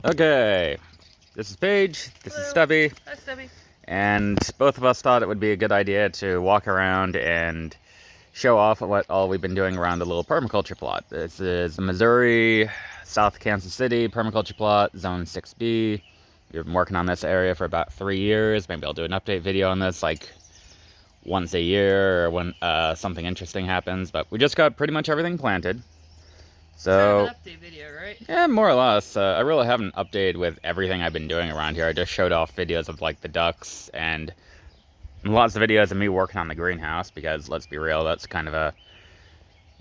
Okay, this is Paige, this is Stubby, Hi, Stubby. and both of us thought it would be a good idea to walk around and show off what all we've been doing around the little permaculture plot. This is the Missouri, South Kansas City permaculture plot, Zone 6B. We've been working on this area for about 3 years. Maybe I'll do an update video on this like once a year or when something interesting happens, but we just got pretty much everything planted. So, kind of an update video, right? yeah, more or less. I really haven't updated with everything I've been doing around here. I just showed off videos of like the ducks and lots of videos of me working on the greenhouse because, let's be real, that's kind of a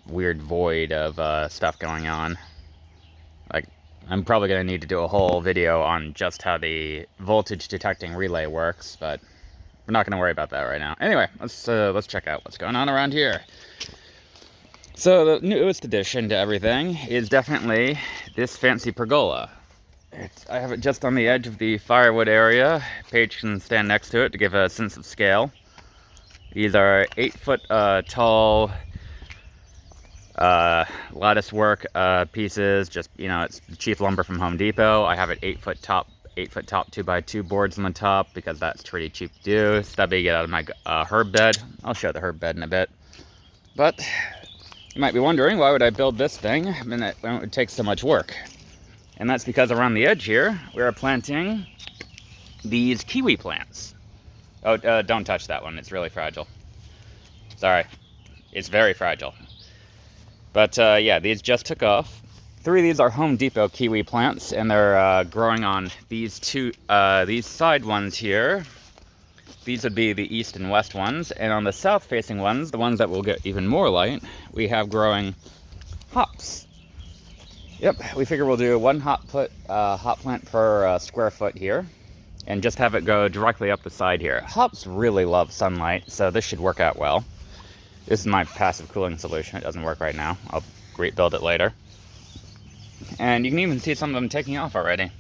weird void of stuff going on. Like, I'm probably going to need to do a whole video on just how the voltage detecting relay works, but we're not going to worry about that right now. Anyway, let's check out what's going on around here. So the newest addition to everything is definitely this fancy pergola. I have it just on the edge of the firewood area. Paige can stand next to it to give a sense of scale. These are 8-foot tall lattice work pieces. Just, you know, it's cheap lumber from Home Depot. I have it 8-foot top 2x2 boards on the top because that's pretty cheap to do. Stubby, get out of my herb bed. I'll show the herb bed in a bit. But you might be wondering, why would I build this thing when it would take so much work? And that's because around the edge here, we are planting these kiwi plants. Oh, don't touch that one. It's really fragile. Sorry. It's very fragile. But yeah, these just took off. 3 of these are Home Depot kiwi plants, and they're growing on these these side ones here. These would be the east and west ones, and on the south-facing ones, the ones that will get even more light, we have growing hops. Yep, we figure we'll do 1 hop plant per square foot here, and just have it go directly up the side here. Hops really love sunlight, so this should work out well. This is my passive cooling solution. It doesn't work right now. I'll rebuild it later. And you can even see some of them taking off already.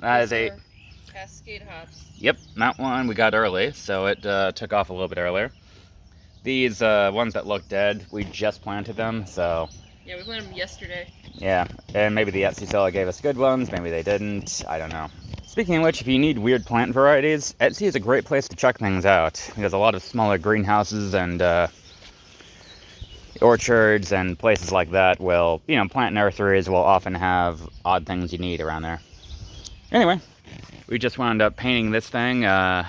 That is a Cascade hops. Yep, that one we got early, so it took off a little bit earlier. These ones that look dead, we just planted them, so... Yeah, we planted them yesterday. Yeah, and maybe the Etsy seller gave us good ones, maybe they didn't, I don't know. Speaking of which, if you need weird plant varieties, Etsy is a great place to check things out. There's a lot of smaller greenhouses and orchards and places like that will, you know, plant nurseries will often have odd things you need around there. Anyway, we just wound up painting this thing a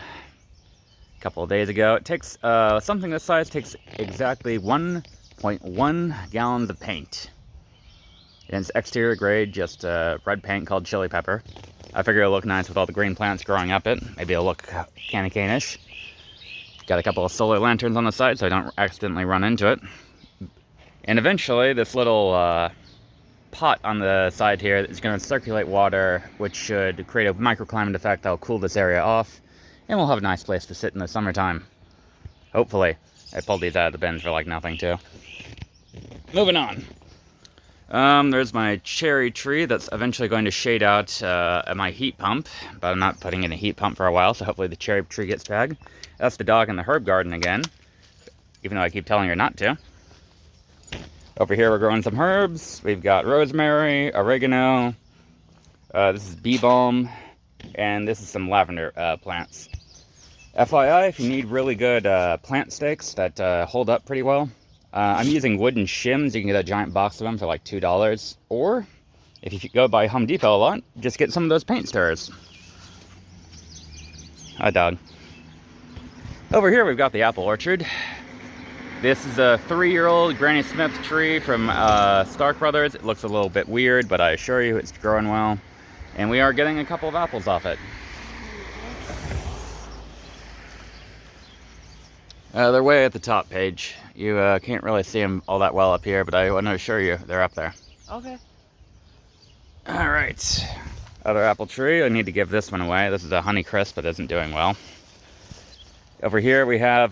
couple of days ago. It takes, something this size takes exactly 1.1 gallons of paint. And it's exterior grade, just red paint called chili pepper. I figure it'll look nice with all the green plants growing up it. Maybe it'll look candy cane-ish. Got a couple of solar lanterns on the side so I don't accidentally run into it. And eventually this little pot on the side here is going to circulate water, which should create a microclimate effect that'll cool this area off, and we'll have a nice place to sit in the summertime. Hopefully. I pulled these out of the bins for like nothing too. Moving on. There's my cherry tree that's eventually going to shade out at my heat pump, but I'm not putting in a heat pump for a while, so hopefully the cherry tree gets tagged. That's the dog in the herb garden again, even though I keep telling her not to. Over here we're growing some herbs. We've got rosemary, oregano, this is bee balm, and this is some lavender plants. FYI, if you need really good plant stakes that hold up pretty well, I'm using wooden shims. You can get a giant box of them for like $2. Or, if you go by Home Depot a lot, just get some of those paint stirrers. Hi, dog. Over here we've got the apple orchard. This is a 3-year-old Granny Smith tree from Stark Brothers. It looks a little bit weird, but I assure you it's growing well. And we are getting a couple of apples off it. They're way at the top, Paige. You can't really see them all that well up here, but I want to assure you they're up there. Okay. Alright. Other apple tree. I need to give this one away. This is a Honeycrisp, but isn't doing well. Over here we have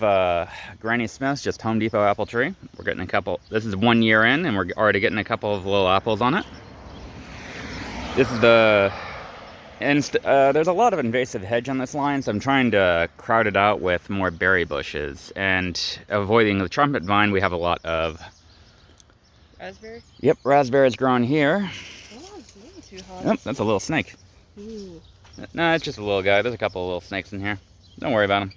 Granny Smith's, just Home Depot apple tree. We're getting a couple. This is 1 year in, and we're already getting a couple of little apples on it. This is the... And there's a lot of invasive hedge on this line, so I'm trying to crowd it out with more berry bushes. And avoiding the trumpet vine, we have a lot of... Raspberry? Yep, raspberries growing here. Oh, it's too hot. Oh, that's a little snake. Ooh. No, it's just a little guy. There's a couple of little snakes in here. Don't worry about them.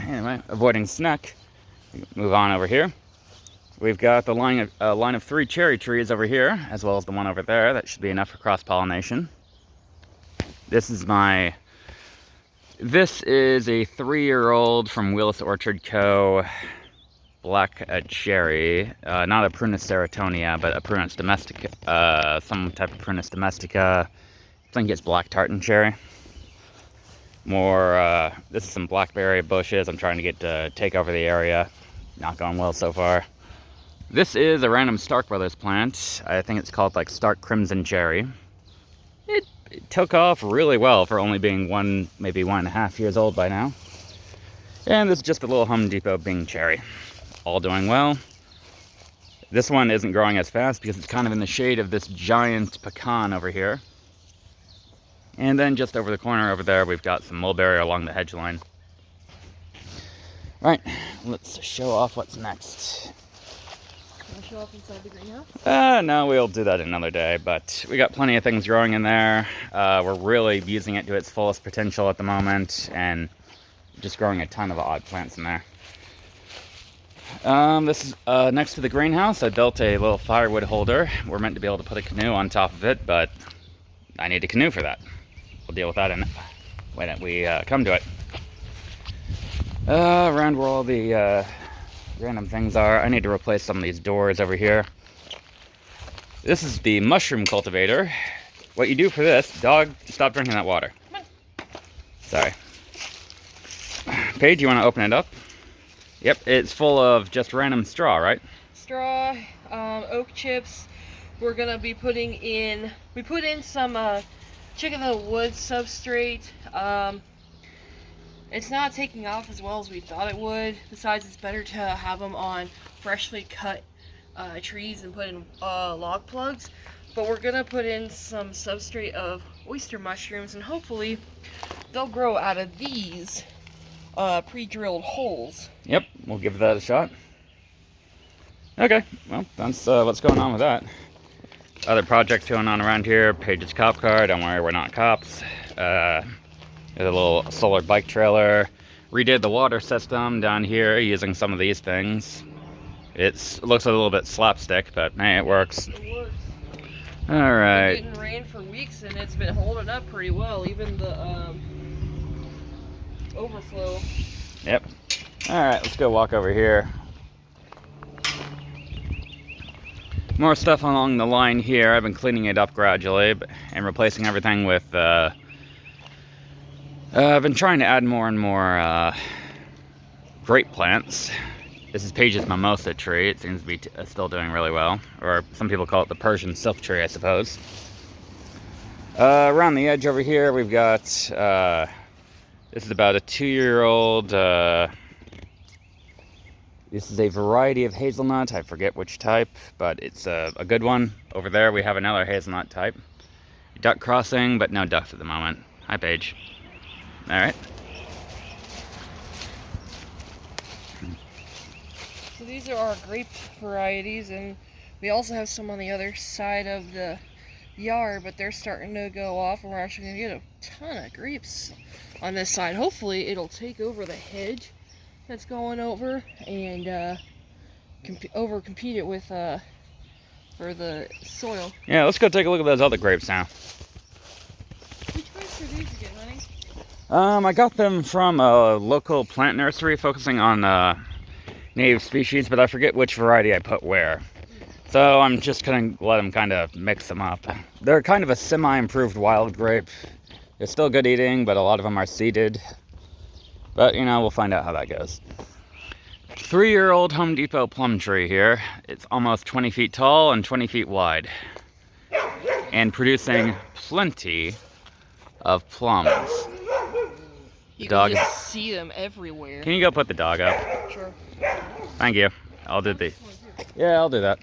Anyway, avoiding snake. Move on over here. We've got the line of 3 cherry trees over here, as well as the one over there. That should be enough for cross-pollination. This is a 3-year-old from Willis Orchard Co. Black cherry, not a Prunus seratonia, but a Prunus domestica, some type of Prunus domestica. I think it's black tartan cherry. This is some blackberry bushes I'm trying to get to take over the area. Not going well so far. This is a random Stark Brothers plant. I think it's called like Stark Crimson Cherry. It took off really well for only being maybe 1.5 years old by now. And this is just a little Home Depot Bing cherry. All doing well. This one isn't growing as fast because it's kind of in the shade of this giant pecan over here. And then just over the corner over there, we've got some mulberry along the hedge line. Right, let's show off what's next. Want to show off inside the greenhouse? No, we'll do that another day, but we got plenty of things growing in there. We're really using it to its fullest potential at the moment, and just growing a ton of odd plants in there. This is next to the greenhouse. I built a little firewood holder. We're meant to be able to put a canoe on top of it, but I need a canoe for that. We'll deal with that when we come to it. Around where all the random things are, I need to replace some of these doors over here. This is the mushroom cultivator. What you do for this, dog, stop drinking that water. Come on. Sorry. Paige, you want to open it up? Yep, it's full of just random straw, right? Straw, oak chips. We're gonna be putting in. We put in some chicken of the woods substrate. It's not taking off as well as we thought it would. Besides, it's better to have them on freshly cut trees and put in log plugs. But we're gonna put in some substrate of oyster mushrooms, and hopefully they'll grow out of these pre-drilled holes. Yep, we'll give that a shot. Okay, well, that's what's going on with that. Other projects going on around here. Paige's cop car. Don't worry, we're not cops. There's a little solar bike trailer. Redid the water system down here using some of these things. It looks a little bit slapstick, but hey, it works. It works. All right. It's been rain for weeks and it's been holding up pretty well. Even the overflow. Yep. All right, let's go walk over here. More stuff along the line here. I've been cleaning it up gradually and replacing everything with I've been trying to add more and more grape plants. This is Paige's mimosa tree. It seems to be still doing really well. Or some people call it the Persian silk tree, I suppose. Around the edge over here, we've got, this is about a 2-year-old, this is a variety of hazelnut. I forget which type, but it's a good one. Over there, we have another hazelnut type. Duck crossing, but no ducks at the moment. Hi, Paige. All right. So these are our grape varieties, and we also have some on the other side of the yard, but they're starting to go off, and we're actually going to get a ton of grapes on this side. Hopefully it'll take over the hedge that's going over and compete it with for the soil. Yeah, let's go take a look at those other grapes now. Which grapes are these again, honey? I got them from a local plant nursery focusing on native species, but I forget which variety I put where. So I'm just gonna let them kind of mix them up. They're kind of a semi-improved wild grape. They're still good eating, but a lot of them are seeded. But, you know, we'll find out how that goes. 3-year-old Home Depot plum tree here. It's almost 20 feet tall and 20 feet wide. And producing plenty of plums. You Dog. can just see them everywhere. Can you go put the dog up? Sure. Thank you. I'll do the... Yeah, I'll do that.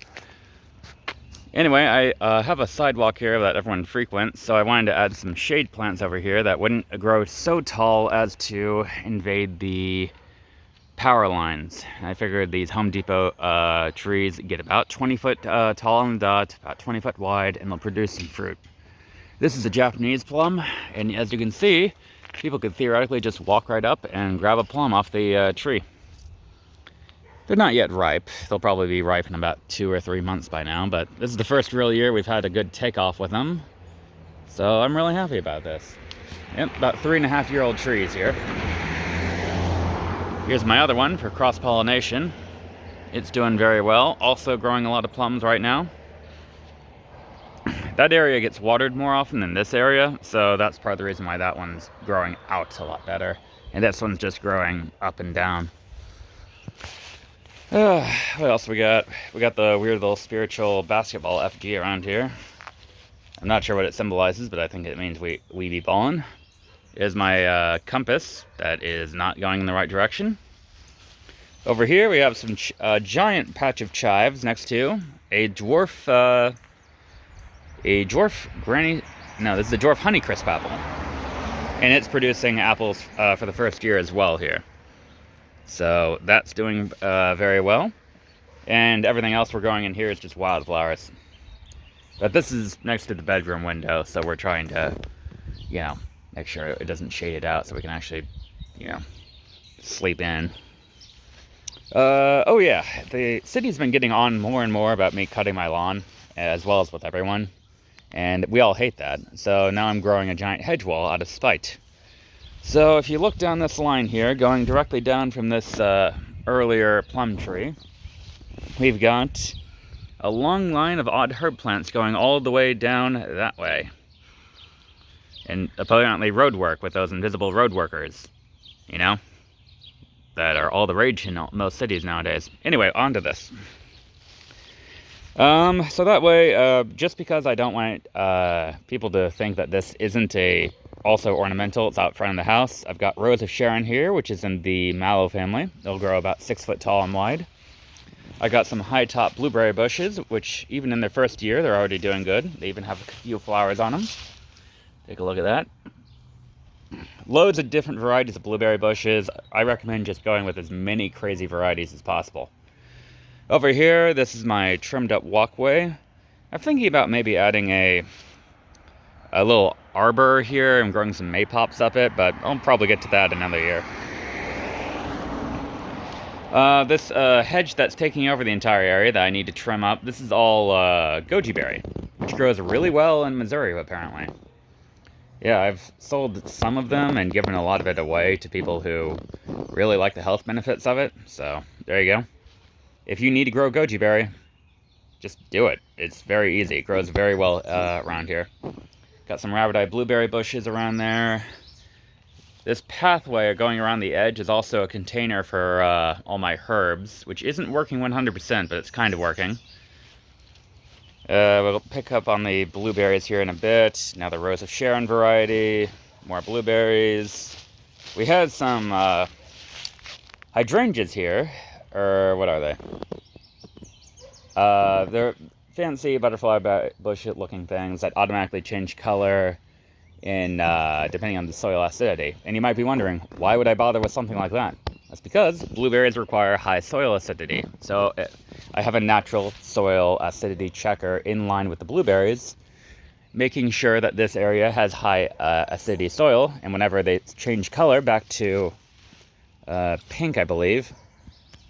Anyway, I have a sidewalk here that everyone frequents, so I wanted to add some shade plants over here that wouldn't grow so tall as to invade the power lines. I figured these Home Depot trees get about 20 foot tall on the dot, about 20 foot wide, and they'll produce some fruit. This is a Japanese plum, and as you can see, people could theoretically just walk right up and grab a plum off the tree. They're not yet ripe. They'll probably be ripe in about 2 or 3 months by now, but this is the first real year we've had a good takeoff with them. So I'm really happy about this. Yep, about 3.5-year-old trees here. Here's my other one for cross-pollination. It's doing very well. Also growing a lot of plums right now. That area gets watered more often than this area, so that's part of the reason why that one's growing out a lot better. And this one's just growing up and down. What else we got? We got the weird little spiritual basketball effigy around here. I'm not sure what it symbolizes, but I think it means we be ballin'. Here's my compass that is not going in the right direction. Over here we have some giant patch of chives next to a dwarf granny. No, this is a dwarf Honeycrisp apple, and it's producing apples for the first year as well here. So that's doing very well, and everything else we're growing in here is just wildflowers. But this is next to the bedroom window, so we're trying to, you know, make sure it doesn't shade it out so we can actually, you know, sleep in. Oh yeah, the city's been getting on more and more about me cutting my lawn, as well as with everyone, and we all hate that. So now I'm growing a giant hedge wall out of spite. So if you look down this line here, going directly down from this earlier plum tree, we've got a long line of odd herb plants going all the way down that way. And apparently road work with those invisible road workers, you know, that are all the rage in most cities nowadays. Anyway, on to this. So that way, just because I don't want people to think that this isn't also ornamental, it's out front of the house, I've got Rose of Sharon here, which is in the mallow family. They'll grow about 6 foot tall and wide. I got some high top blueberry bushes, which even in their first year, they're already doing good. They even have a few flowers on them. Take a look at that. Loads of different varieties of blueberry bushes. I recommend just going with as many crazy varieties as possible. Over here, this is my trimmed up walkway. I'm thinking about maybe adding a little arbor here and growing some maypops up it, but I'll probably get to that another year. This hedge that's taking over the entire area that I need to trim up, this is all goji berry, which grows really well in Missouri, apparently. Yeah, I've sold some of them and given a lot of it away to people who really like the health benefits of it, so there you go. If you need to grow goji berry, just do it. It's very easy. It grows very well around here. Got some rabbit-eye blueberry bushes around there. This pathway going around the edge is also a container for all my herbs, which isn't working 100%, but it's kind of working. We'll pick up on the blueberries here in a bit. Now the Rose of Sharon variety, more blueberries. We had some hydrangeas here, or what are they? They're fancy butterfly bush looking things that automatically change color in depending on the soil acidity. And you might be wondering, why would I bother with something like that? That's because blueberries require high soil acidity. So I have a natural soil acidity checker in line with the blueberries, making sure that this area has high acidity soil, and whenever they change color back to pink, I believe,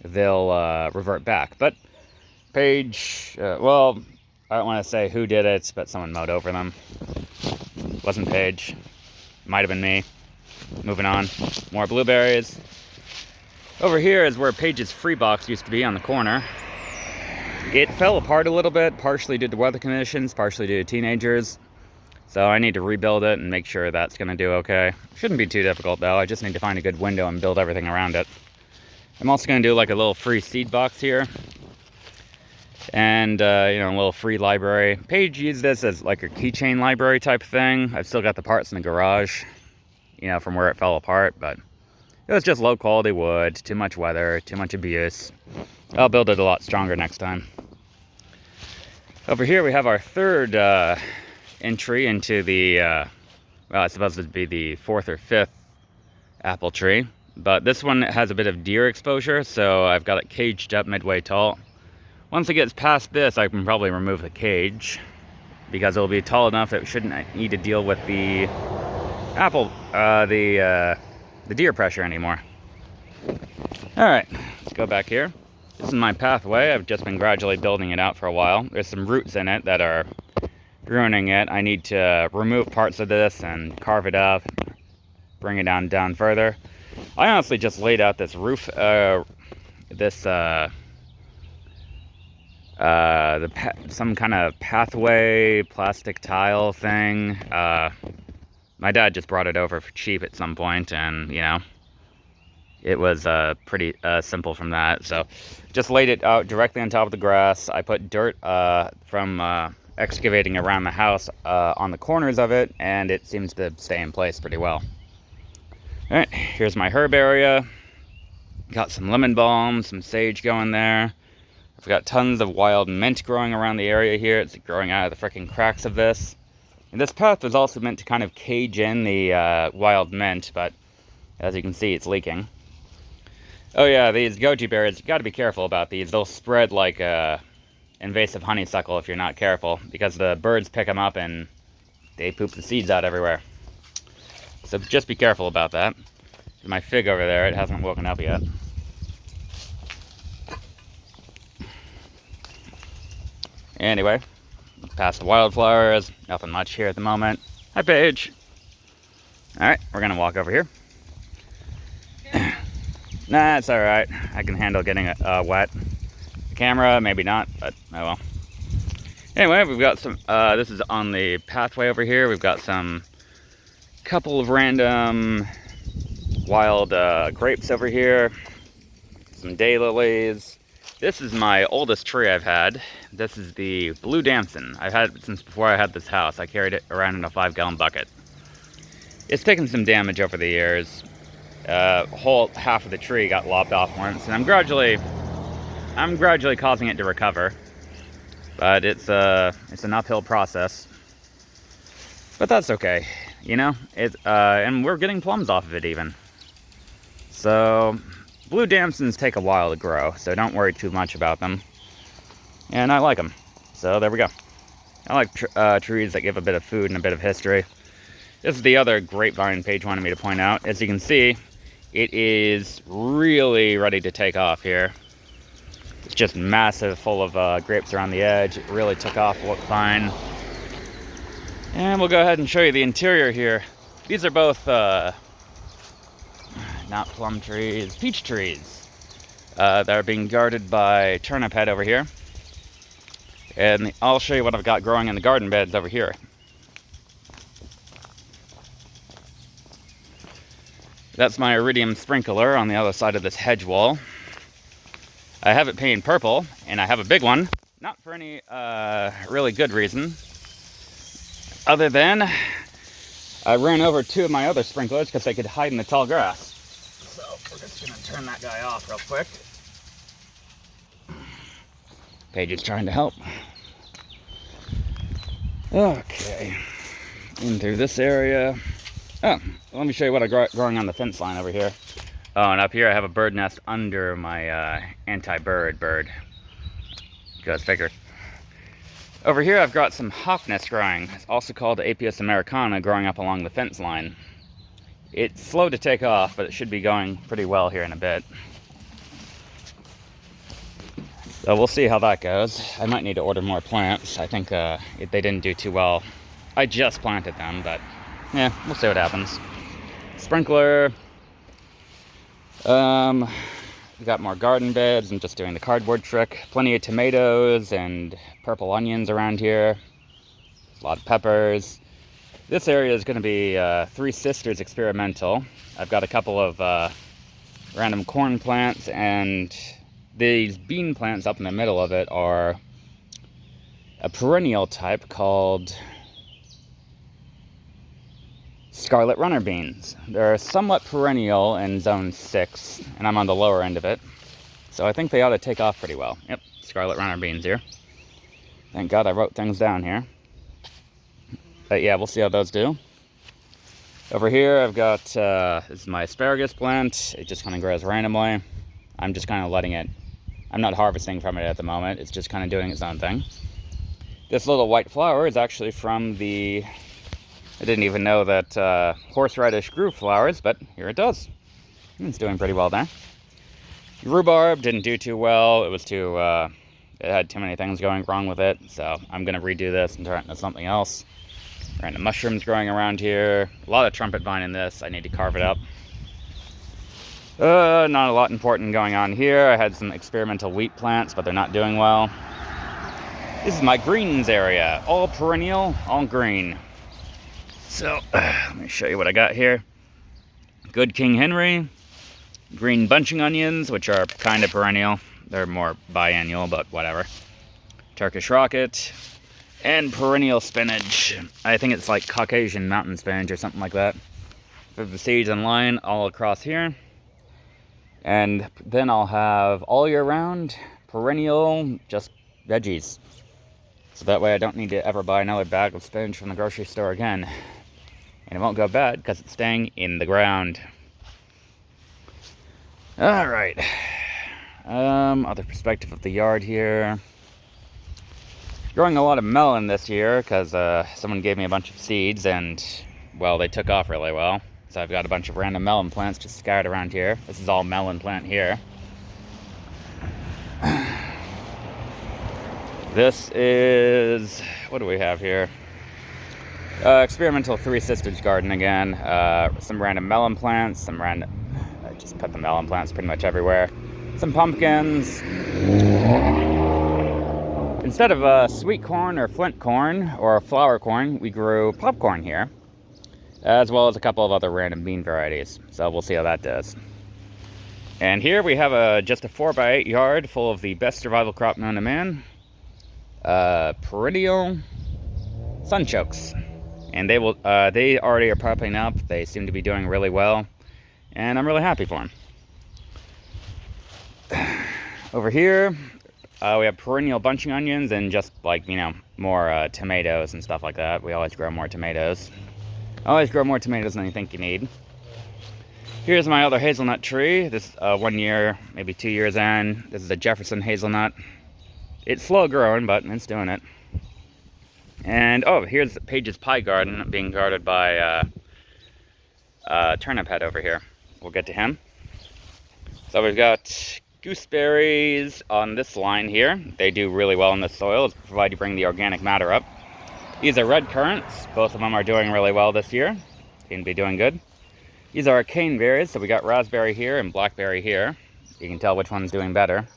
they'll revert back. But well, I don't want to say who did it, but someone mowed over them. Wasn't Paige. Might have been me. Moving on. More blueberries. Over here is where Paige's free box used to be on the corner. It fell apart a little bit, partially due to weather conditions, partially due to teenagers. So I need to rebuild it and make sure that's going to do okay. Shouldn't be too difficult though. I just need to find a good window and build everything around it. I'm also going to do like a little free seed box here. And, you know, a little free library. Paige used this as like a keychain library type thing. I've still got the parts in the garage, you know, from where it fell apart, but it was just low quality wood, too much weather, too much abuse. I'll build it a lot stronger next time. Over here we have our third entry into the, well, it's supposed to be the 4th or 5th apple tree. But this one has a bit of deer exposure, so I've got it caged up midway tall. Once it gets past this, I can probably remove the cage, because it'll be tall enough that it shouldn't need to deal with the the deer pressure anymore. Alright, let's go back here. This is my pathway. I've just been gradually building it out for a while. There's some roots in it that are ruining it. I need to remove parts of this and carve it up, bring it down further. I honestly just laid out this roof, some kind of pathway plastic tile thing. My dad just brought it over for cheap at some point, and you know, it was pretty simple from that. So just laid it out directly on top of the grass. I put dirt from excavating around the house on the corners of it, and it seems to stay in place pretty well. Alright, here's my herb area. Got some lemon balm, some sage going there. I've got tons of wild mint growing around the area here. It's growing out of the freaking cracks of this. And this path was also meant to kind of cage in the wild mint, but as you can see, it's leaking. Oh yeah, these goji berries, you gotta be careful about these. They'll spread like invasive honeysuckle if you're not careful, because the birds pick them up and they poop the seeds out everywhere. So just be careful about that. My fig over there, it hasn't woken up yet. Anyway, past the wildflowers, nothing much here at the moment. Hi, Paige. Alright, we're gonna walk over here. Nah, it's alright. I can handle getting wet. The camera, maybe not, but oh well. Anyway, we've got some, this is on the pathway over here. We've got some couple of random wild grapes over here. Some daylilies. This is my oldest tree I've had. This is the blue damson. I've had it since before I had this house. I carried it around in a 5-gallon bucket. It's taken some damage over the years. Whole half of the tree got lopped off once, and I'm gradually causing it to recover. But it's an uphill process. But that's okay, you know. And we're getting plums off of it even. So blue damsons take a while to grow, so don't worry too much about them. And I like them, so there we go. I like trees that give a bit of food and a bit of history. This is the other grapevine Paige wanted me to point out. As you can see, it is really ready to take off here. It's just massive, full of grapes around the edge. It really took off, looked fine. And we'll go ahead and show you the interior here. These are both, not plum trees, peach trees. That are being guarded by turnip head over here. And I'll show you what I've got growing in the garden beds over here. That's my iridium sprinkler on the other side of this hedge wall. I have it painted purple, and I have a big one. Not for any really good reason, other than I ran over 2 of my other sprinklers because they could hide in the tall grass. So we're just gonna turn that guy off real quick. Paige is trying to help. Okay, in through this area. Oh, let me show you what I got growing on the fence line over here. Oh, and up here I have a bird nest under my anti-bird bird. Goes figure. Over here I've got some hawknest growing. It's also called Apius americana, growing up along the fence line. It's slow to take off, but it should be going pretty well here in a bit. So we'll see how that goes. I might need to order more plants. I think they didn't do too well. I just planted them, but yeah, we'll see what happens. Sprinkler. We got more garden beds. I'm just doing the cardboard trick. Plenty of tomatoes and purple onions around here. A lot of peppers. This area is going to be Three Sisters experimental. I've got a couple of random corn plants, and these bean plants up in the middle of it are a perennial type called Scarlet Runner beans. They're somewhat perennial in zone 6, and I'm on the lower end of it. So I think they ought to take off pretty well. Yep, Scarlet Runner beans here. Thank God I wrote things down here. But yeah, we'll see how those do. Over here I've got, this is my asparagus plant. It just kind of grows randomly. I'm just kind of letting it, I'm not harvesting from it at the moment. It's just kind of doing its own thing. This little white flower is actually from the, I didn't even know that horseradish grew flowers, but here it does. It's doing pretty well there. Rhubarb didn't do too well. It was too, it had too many things going wrong with it. So I'm going to redo this and turn it into something else. Random mushrooms growing around here. A lot of trumpet vine in this. I need to carve it up. Not a lot important going on here. I had some experimental wheat plants, but they're not doing well. This is my greens area. All perennial, all green. So, let me show you what I got here. Good King Henry. Green bunching onions, which are kind of perennial. They're more biennial, but whatever. Turkish rocket. And perennial spinach. I think it's like Caucasian mountain spinach or something like that. With the seeds in line all across here. And then I'll have all year round perennial just veggies. So that way I don't need to ever buy another bag of spinach from the grocery store again. And it won't go bad because it's staying in the ground. Alright. Other perspective of the yard here. Growing a lot of melon this year because someone gave me a bunch of seeds and, well, they took off really well. So I've got a bunch of random melon plants just scattered around here. This is all melon plant here. This is, what do we have here? Experimental Three Sisters garden again. Some random melon plants, some random, I just put the melon plants pretty much everywhere. Some pumpkins. Instead of sweet corn or flint corn or flour corn, we grew popcorn here, as well as a couple of other random bean varieties. So we'll see how that does. And here we have just a 4x8 yard full of the best survival crop known to man. Perennial sunchokes. And they already are popping up. They seem to be doing really well. And I'm really happy for them. Over here, we have perennial bunching onions and just like, more tomatoes and stuff like that. We always grow more tomatoes. Always grow more tomatoes than you think you need. Here's my other hazelnut tree. This 1 year, maybe 2 years in. This is a Jefferson hazelnut. It's slow growing, but it's doing it. And oh, here's Paige's pie garden being guarded by Turnip Head over here. We'll get to him. So we've got gooseberries on this line here. They do really well in this soil, provided you bring the organic matter up. These are red currants. Both of them are doing really well this year. Seem to be doing good. These are caneberries, so we got raspberry here and blackberry here. You can tell which one's doing better.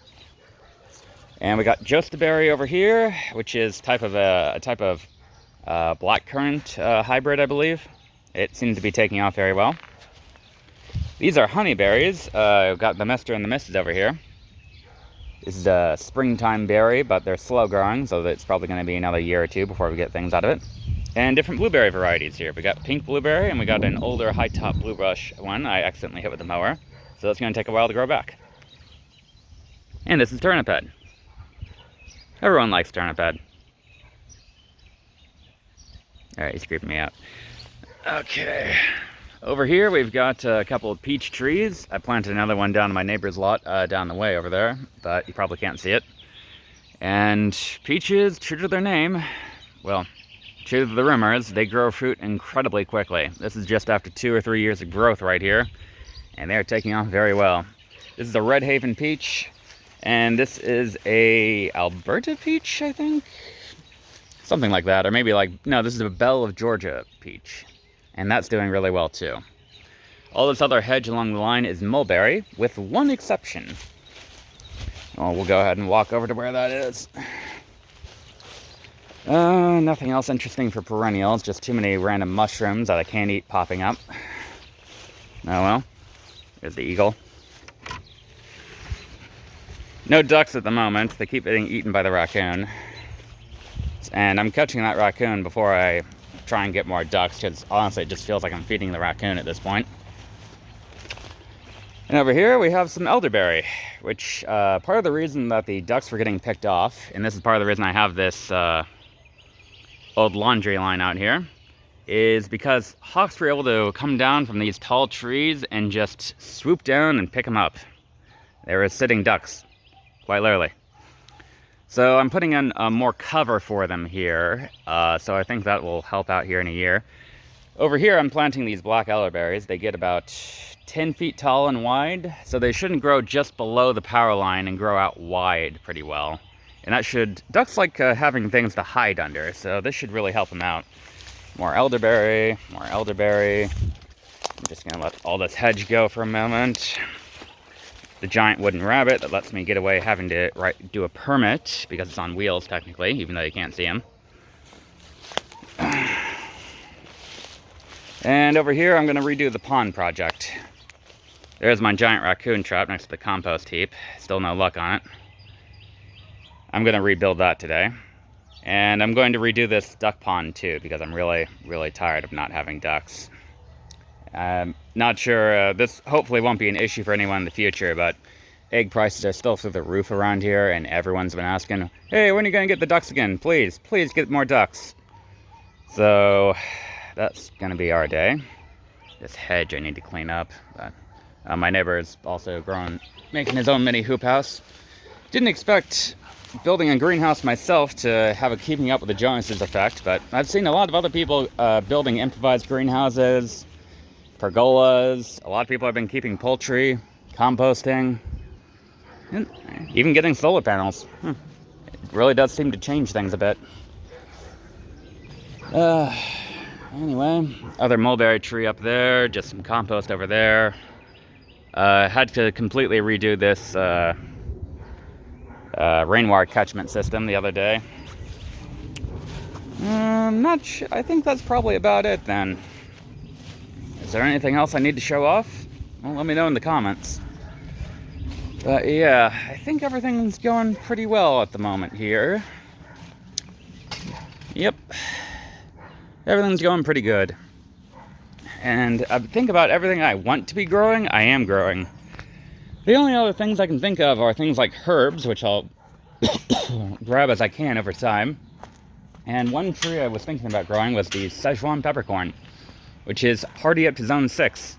And we got jostaberry over here, which is a type of blackcurrant hybrid, I believe. It seems to be taking off very well. These are honeyberries. We've got the mister and the misses over here. This is a springtime berry, but they're slow growing, so it's probably going to be another year or two before we get things out of it. And different blueberry varieties here. We got pink blueberry, and we got an older high-top bluebrush one I accidentally hit with the mower. So that's going to take a while to grow back. And this is Turnip Head. Everyone likes Turnip Head. Alright, he's creeping me out. Okay. Over here we've got a couple of peach trees. I planted another one down in my neighbor's lot down the way over there, but you probably can't see it. And peaches, true to their name, well, true to the rumors, they grow fruit incredibly quickly. This is just after 2 or 3 years of growth right here, and they're taking off very well. This is a Red Haven peach, and this is a Alberta peach, I think? Something like that, or maybe no, this is a Belle of Georgia peach. And that's doing really well too. All this other hedge along the line is mulberry, with one exception. Oh, we'll go ahead and walk over to where that is. Nothing else interesting for perennials, just too many random mushrooms that I can't eat popping up. Oh well, there's the eagle. No ducks at the moment, they keep getting eaten by the raccoon. And I'm catching that raccoon before I try and get more ducks, because honestly it just feels like I'm feeding the raccoon at this point. And over here we have some elderberry, which part of the reason that the ducks were getting picked off, and this is part of the reason I have this old laundry line out here, is because hawks were able to come down from these tall trees and just swoop down and pick them up. They were sitting ducks, quite literally. So I'm putting in more cover for them here, so I think that will help out here in a year. Over here I'm planting these black elderberries. They get about 10 feet tall and wide, so they shouldn't grow just below the power line and grow out wide pretty well. And that should, ducks like having things to hide under, so this should really help them out. More elderberry, more elderberry. I'm just gonna let all this hedge go for a moment. The giant wooden rabbit that lets me get away having to do a permit because it's on wheels technically, even though you can't see him. And over here I'm gonna redo the pond project. There's my giant raccoon trap next to the compost heap. Still no luck on it. I'm gonna rebuild that today. And I'm going to redo this duck pond too, because I'm really, really tired of not having ducks. I'm not sure, this hopefully won't be an issue for anyone in the future, but egg prices are still through the roof around here, and everyone's been asking, hey, when are you going to get the ducks again? Please, please get more ducks. So, that's going to be our day. This hedge I need to clean up. But, my neighbor is also making his own mini hoop house. Didn't expect building a greenhouse myself to have a keeping up with the Joneses effect, but I've seen a lot of other people building improvised greenhouses, pergolas. A lot of people have been keeping poultry, composting, and even getting solar panels. It really does seem to change things a bit. Anyway, other mulberry tree up there, just some compost over there. Had to completely redo this rainwater catchment system the other day. Not sure. I think that's probably about it then. Is there anything else I need to show off? Well, let me know in the comments. But yeah, I think everything's going pretty well at the moment here. Yep. Everything's going pretty good. And I think about everything I want to be growing, I am growing. The only other things I can think of are things like herbs, which I'll grab as I can over time. And one tree I was thinking about growing was the Szechuan peppercorn, which is hardy up to zone 6.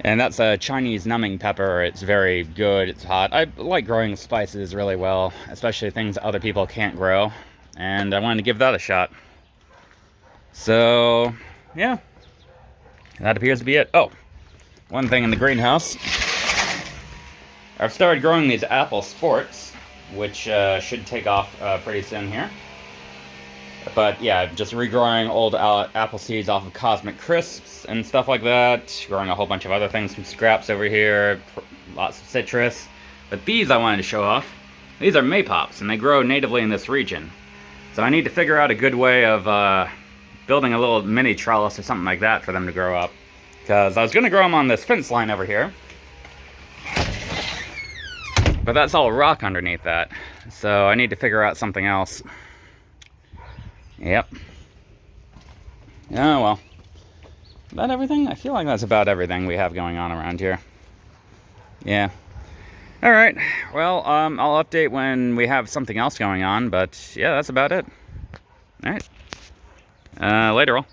And that's a Chinese numbing pepper. It's very good, it's hot. I like growing spices really well, especially things that other people can't grow. And I wanted to give that a shot. So, yeah. That appears to be it. Oh, one thing in the greenhouse. I've started growing these apple sports, which should take off pretty soon here. But yeah, just regrowing old apple seeds off of Cosmic Crisps and stuff like that. Growing a whole bunch of other things from scraps over here. Lots of citrus. But these I wanted to show off. These are maypops, and they grow natively in this region. So I need to figure out a good way of building a little mini trellis or something like that for them to grow up. Because I was going to grow them on this fence line over here. But that's all rock underneath that. So I need to figure out something else. Yep. Oh well. Is that everything? I feel like that's about everything we have going on around here. Yeah. Alright. Well, I'll update when we have something else going on. But yeah, that's about it. Alright. Later all.